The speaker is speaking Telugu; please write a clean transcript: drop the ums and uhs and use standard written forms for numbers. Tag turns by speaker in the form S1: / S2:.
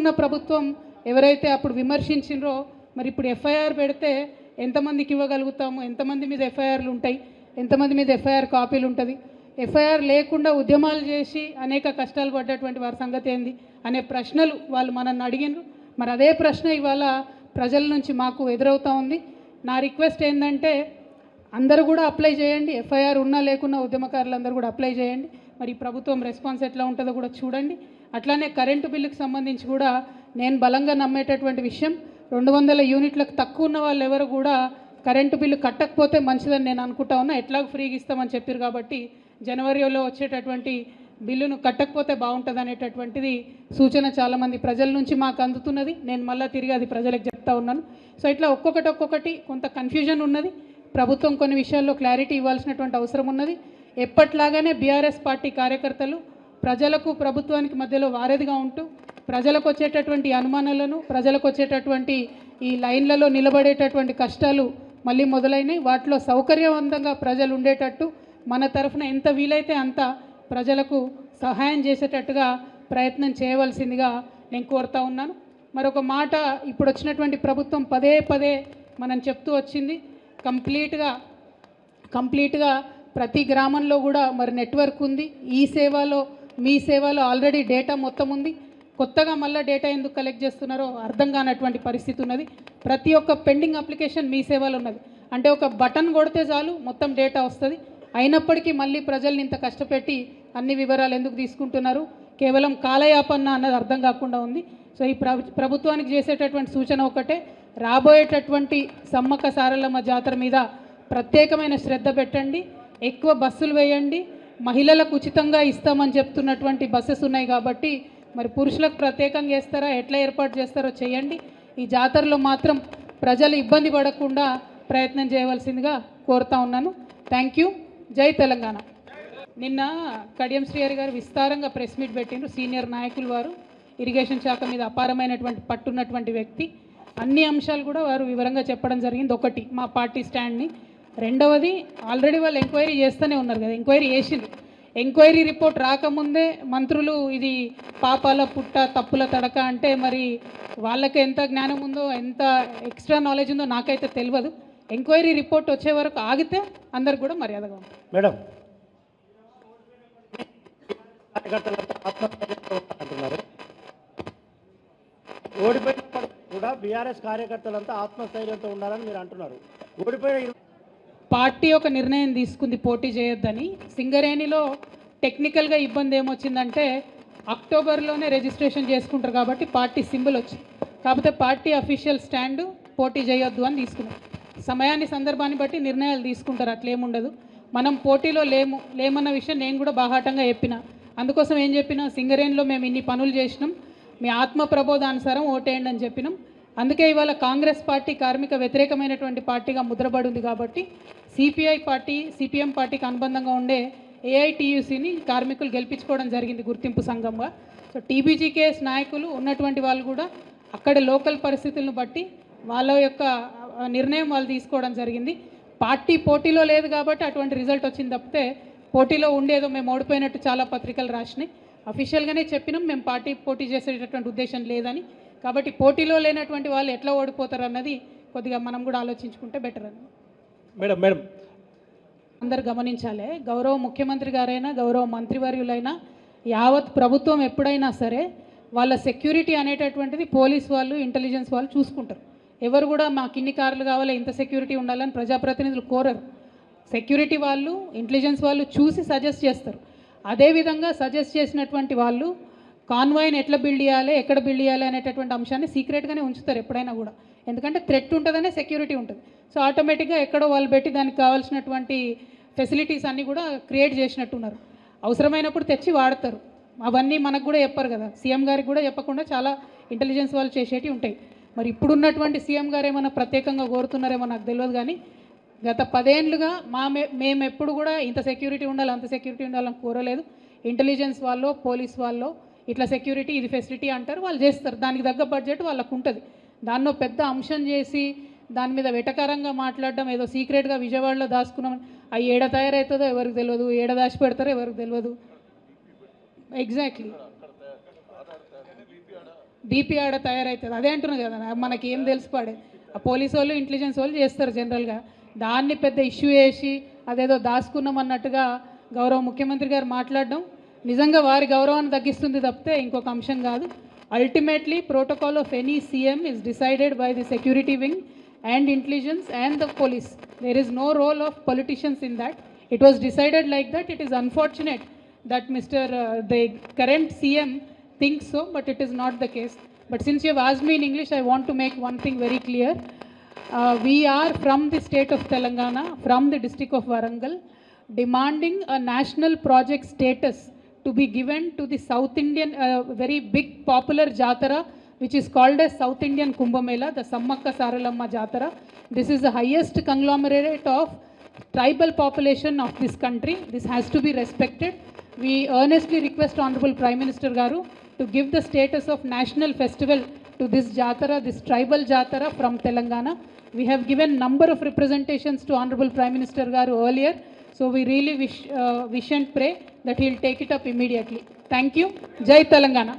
S1: అప్పుడున్న ప్రభుత్వం ఎవరైతే అప్పుడు విమర్శించినరో మరి ఇప్పుడు ఎఫ్ఐఆర్ పెడితే ఎంతమందికి ఇవ్వగలుగుతాము, ఎంతమంది మీద ఎఫ్ఐఆర్లు ఉంటాయి, ఎంతమంది మీద ఎఫ్ఐఆర్ కాపీలు ఉంటుంది, ఎఫ్ఐఆర్ లేకుండా ఉద్యమాలు చేసి అనేక కష్టాలు పడ్డటువంటి వారి సంగతి ఏంది అనే ప్రశ్నలు వాళ్ళు మనల్ని అడిగినారు. మరి అదే ప్రశ్న ఇవాళ ప్రజల నుంచి మాకు ఎదురవుతూ ఉంది. నా రిక్వెస్ట్ ఏంటంటే అందరూ కూడా అప్లై చేయండి, ఎఫ్ఐఆర్ ఉన్నా లేకున్నా ఉద్యమకారులందరూ కూడా అప్లై చేయండి. మరి ప్రభుత్వం రెస్పాన్స్ ఎట్లా ఉంటుందో కూడా చూడండి. అట్లానే కరెంటు బిల్లుకు సంబంధించి కూడా నేను బలంగా నమ్మేటటువంటి విషయం 200 యూనిట్లకు తక్కువ ఉన్న వాళ్ళు ఎవరు కూడా కరెంటు బిల్లు కట్టకపోతే మంచిదని నేను అనుకుంటా ఉన్నా. ఎట్లాగో ఫ్రీగా ఇస్తామని చెప్పారు కాబట్టి జనవరిలో వచ్చేటటువంటి బిల్లును కట్టకపోతే బాగుంటుంది అనేటటువంటిది సూచన చాలామంది ప్రజల నుంచి మాకు అందుతున్నది. నేను మళ్ళీ తిరిగి అది ప్రజలకు చెప్తా ఉన్నాను. సో ఇట్లా ఒక్కొక్కటి కొంత కన్ఫ్యూజన్ ఉన్నది. ప్రభుత్వం కొన్ని విషయాల్లో క్లారిటీ ఇవ్వాల్సినటువంటి అవసరం ఉన్నది. ఎప్పట్లాగానే బీఆర్ఎస్ పార్టీ కార్యకర్తలు ప్రజలకు ప్రభుత్వానికి మధ్యలో వారధిగా ఉంటూ ప్రజలకు వచ్చేటటువంటి అనుమానాలను, ప్రజలకు వచ్చేటటువంటి ఈ లైన్లలో నిలబడేటటువంటి కష్టాలు మళ్ళీ మొదలైనవి. వాటిలో సౌకర్యవంతంగా ప్రజలు ఉండేటట్టు మన తరఫున ఎంత వీలైతే అంత ప్రజలకు సహాయం చేసేటట్టుగా ప్రయత్నం చేయవలసిందిగా నేను కోరుతా ఉన్నాను. మరొక మాట, ఇప్పుడు వచ్చినటువంటి ప్రభుత్వం పదే పదే మనం చెప్తూ వచ్చింది, కంప్లీట్గా ప్రతి గ్రామంలో కూడా మరి నెట్వర్క్ ఉంది. ఈ సేవలో మీ సేవలో ఆల్రెడీ డేటా మొత్తం ఉంది. కొత్తగా మళ్ళీ డేటా ఎందుకు కలెక్ట్ చేస్తున్నారో అర్థం కానటువంటి పరిస్థితి ఉన్నది. ప్రతి ఒక్క పెండింగ్ అప్లికేషన్ మీ సేవలో ఉన్నది. అంటే ఒక బటన్ కొడితే చాలు మొత్తం డేటా వస్తుంది. అయినప్పటికీ మళ్ళీ ప్రజల్ని ఇంత కష్టపెట్టి అన్ని వివరాలు ఎందుకు తీసుకుంటున్నారు, కేవలం కాలయాపన అన్నది అర్థం కాకుండా ఉంది. సో ఈ ప్రభుత్వానికి చేసేటటువంటి సూచన ఒకటే, రాబోయేటటువంటి సమ్మక్క సారలమ్మ జాతర మీద ప్రత్యేకమైన శ్రద్ధ పెట్టండి, ఎక్కువ బస్సులు వేయండి. మహిళలకు ఉచితంగా ఇస్తామని చెప్తున్నటువంటి బస్సెస్ ఉన్నాయి కాబట్టి మరి పురుషులకు ప్రత్యేకంగా చేస్తారా, ఎట్లా ఏర్పాటు చేస్తారో చేయండి. ఈ జాతరలో మాత్రం ప్రజలు ఇబ్బంది పడకుండా ప్రయత్నం చేయవలసిందిగా కోరుతా ఉన్నాను. Thank you. జై తెలంగాణ. నిన్న కడియం శ్రీహరి గారు విస్తారంగా ప్రెస్ మీట్ పెట్టిండ్రు. సీనియర్ నాయకులు వారు, ఇరిగేషన్ శాఖ మీద అపారమైనటువంటి పట్టున్నటువంటి వ్యక్తి. అన్ని అంశాలు కూడా వారు వివరంగా చెప్పడం జరిగింది. ఒకటి మా పార్టీ స్టాండ్ని, రెండవది ఆల్రెడీ వాళ్ళు ఎంక్వైరీ చేస్తూనే ఉన్నారు కదా, ఎంక్వైరీ చేసిండ్రు. ఎంక్వైరీ రిపోర్ట్ రాకముందే మంత్రులు ఇది పాపాల పుట్ట తప్పుల తడక అంటే మరి వాళ్ళకి ఎంత జ్ఞానం ఉందో, ఎంత ఎక్స్ట్రా నాలెడ్జ్ ఉందో నాకైతే తెలియదు. ఎంక్వైరీ రిపోర్ట్ వచ్చే వరకు ఆగితే అందరికి కూడా మర్యాదగా ఉంటుంది.
S2: మేడం, ఓడిపోయినప్పుడు కూడా బీఆర్ఎస్ కార్యకర్తలంతా ఆత్మస్థైర్యంతో ఉండాలని మీరు అంటున్నారు. ఓడిపోయిన
S1: పార్టీ ఒక నిర్ణయం తీసుకుంది పోటీ చేయొద్దని. సింగరేణిలో టెక్నికల్గా ఇబ్బంది ఏమొచ్చిందంటే అక్టోబర్లోనే రిజిస్ట్రేషన్ చేసుకుంటారు కాబట్టి పార్టీ సింబల్ వచ్చింది. కాకపోతే పార్టీ అఫీషియల్ స్టాండ్ పోటీ చేయొద్దు అని తీసుకున్నాం. సమయాన్ని సందర్భాన్ని బట్టి నిర్ణయాలు తీసుకుంటారు, అట్లేముండదు. మనం పోటీలో లేమన్న విషయం నేను కూడా బాహాటంగా చెప్పిన. అందుకోసం ఏం చెప్పినా, సింగరేణిలో మేము ఇన్ని పనులు చేసినాం, మీ ఆత్మ ప్రబోధానుసారం ఓటేయండి అని చెప్పినాం. అందుకే ఇవాళ కాంగ్రెస్ పార్టీ కార్మిక వ్యతిరేకమైనటువంటి పార్టీగా ముద్రపడి ఉంది కాబట్టి సిపిఐ పార్టీ, సిపిఎం పార్టీకి అనుబంధంగా ఉండే ఏఐటియుసిని కార్మికులు గెలిపించుకోవడం జరిగింది గుర్తింపు సంఘంగా. సో టీబీజీకేఎస్ నాయకులు ఉన్నటువంటి వాళ్ళు కూడా అక్కడ లోకల్ పరిస్థితులను బట్టి వాళ్ళ యొక్క నిర్ణయం వాళ్ళు తీసుకోవడం జరిగింది. పార్టీ పోటీలో లేదు కాబట్టి అటువంటి రిజల్ట్ వచ్చింది తప్పితే పోటీలో ఉండేదో మేము ఓడిపోయినట్టు చాలా పత్రికలు రాసినాయి. అఫీషియల్గానే చెప్పినాం మేము పార్టీ పోటీ చేసేటటువంటి ఉద్దేశం లేదని. కాబట్టి పోటీలో లేనటువంటి వాళ్ళు ఎట్లా ఓడిపోతారు అన్నది కొద్దిగా మనం కూడా ఆలోచించుకుంటే బెటర్ అని.
S2: మేడం
S1: అందరు గమనించాలి, గౌరవ ముఖ్యమంత్రి గారైనా గౌరవ మంత్రివర్యులైనా యావత్ ప్రభుత్వం ఎప్పుడైనా సరే వాళ్ళ సెక్యూరిటీ అనేటటువంటిది పోలీస్ వాళ్ళు, ఇంటెలిజెన్స్ వాళ్ళు చూసుకుంటారు. ఎవరు కూడా మాకు ఇన్ని కార్లు కావాలి, ఇంత సెక్యూరిటీ ఉండాలని ప్రజాప్రతినిధులు కోరరు. సెక్యూరిటీ వాళ్ళు, ఇంటెలిజెన్స్ వాళ్ళు చూసి సజెస్ట్ చేస్తారు. అదేవిధంగా సజెస్ట్ చేసినటువంటి వాళ్ళు కాన్వాయ్ని ఎట్లా బిల్డ్ చేయాలి, ఎక్కడ బిల్డ్ చేయాలి అనేటటువంటి అంశాన్ని సీక్రెట్గానే ఉంచుతారు ఎప్పుడైనా కూడా. ఎందుకంటే థ్రెట్ ఉంటుందనే సెక్యూరిటీ ఉంటుంది. సో ఆటోమేటిక్గా ఎక్కడో వాళ్ళు పెట్టి దానికి కావాల్సినటువంటి ఫెసిలిటీస్ అన్నీ కూడా క్రియేట్ చేసినట్టున్నారు. అవసరమైనప్పుడు తెచ్చి వాడతారు. అవన్నీ మనకు కూడా చెప్పరు కదా, సీఎం గారికి కూడా చెప్పకుండా చాలా ఇంటెలిజెన్స్ వాళ్ళు చేసేటివి ఉంటాయి. మరి ఇప్పుడున్నటువంటి సీఎం గారు ఏమైనా ప్రత్యేకంగా కోరుతున్నారేమో నాకు తెలియదు. కానీ గత 10 ఏళ్ళుగా మేము ఎప్పుడు కూడా ఇంత సెక్యూరిటీ ఉండాలి, అంత సెక్యూరిటీ ఉండాలని కోరలేదు. ఇంటెలిజెన్స్ వాళ్ళు, పోలీస్ వాళ్ళు ఇట్లా సెక్యూరిటీ ఇది ఫెసిలిటీ అంటారు, వాళ్ళు చేస్తారు. దానికి తగ్గ బడ్జెట్ వాళ్ళకు ఉంటుంది. దాన్నో పెద్ద అంశం చేసి దాని మీద వెటకారంగా మాట్లాడడం, ఏదో సీక్రెట్గా విజయవాడలో దాచుకున్నాం, అవి ఏడ తయారవుతుందో ఎవరికి తెలియదు, ఏడ దాచి పెడతారో ఎవరికి తెలియదు. ఎగ్జాక్ట్లీ బీపీ ఆడ తయారవుతుంది. అదే అంటున్నారు కదా, మనకి ఏం తెలిసిపాడే. ఆ పోలీసు వాళ్ళు ఇంటెలిజెన్స్ వాళ్ళు చేస్తారు జనరల్గా. దాన్ని పెద్ద ఇష్యూ చేసి అదేదో దాచుకున్నాం అన్నట్టుగా గౌరవ ముఖ్యమంత్రి గారు మాట్లాడడం నిజంగా వారి గౌరవాన్ని తగ్గిస్తుంది తప్పితే ఇంకొక అంశం కాదు. Ultimately protocol of any CM is decided by the security wing and intelligence and the police. There is no role of politicians in that. It was decided like that. It is unfortunate that the current CM thinks so, but it is not the case. But since you have asked me in English, I want to make one thing very clear. We are from the state of Telangana, from the district of Warangal, demanding a national project status to be given to the South Indian, very big popular Jatara, which is called as South Indian Kumbh Mela, the Sammakka Saralamma Jatara. This is the highest conglomerate of tribal population of this country. This has to be respected. We earnestly request Honorable Prime Minister Garu to give the status of national festival to this Jatara, this tribal Jatara from Telangana. We have given number of representations to Honorable Prime Minister Garu earlier. So we really wish and pray that he will take it up immediately. Thank you. Jai Telangana.